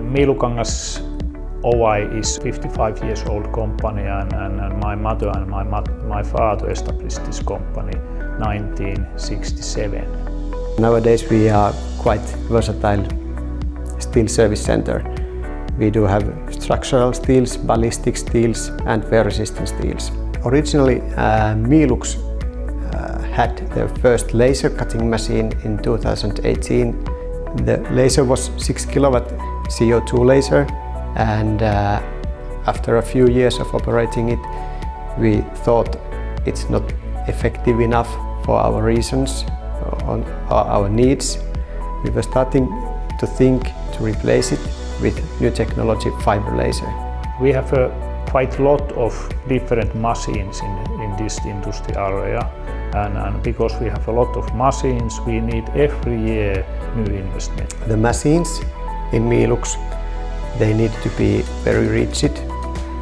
Miilux OI is 55 years old company and my mother and my father established this company 1967. Nowadays we are quite versatile steel service center. We do have structural steels, ballistic steels and wear-resistant steels. Originally Miilux had their first laser cutting machine in 2018. The laser was 6 kilowatt CO2 laser, and after a few years of operating it, we thought it's not effective enough for our reasons, or our needs. We were starting to think to replace it with new technology, fiber laser. We have quite a lot of different machines in this industry area, and because we have a lot of machines, we need every year new investment. The machines in Miilux, they need to be very rigid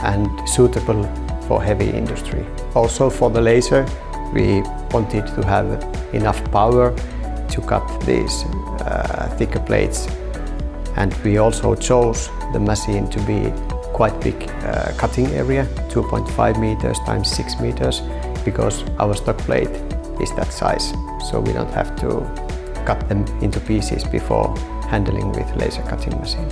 and suitable for heavy industry. Also for the laser, we wanted to have enough power to cut these thicker plates, and we also chose the machine to be quite big cutting area, 2.5 meters times 6 meters, because our stock plate is that size, so we don't have to cut them into pieces before handling with laser cutting machine.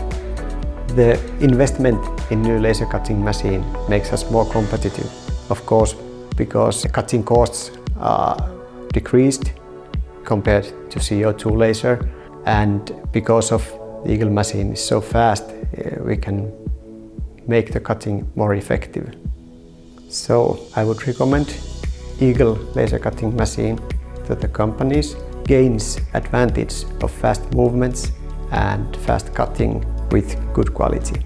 The investment in new laser cutting machine makes us more competitive, of course, because cutting costs are decreased compared to CO2 laser, and because of the Eagle machine is so fast, we can make the cutting more effective. So I would recommend Eagle laser cutting machine to the companies. Gains advantage of fast movements and fast cutting with good quality.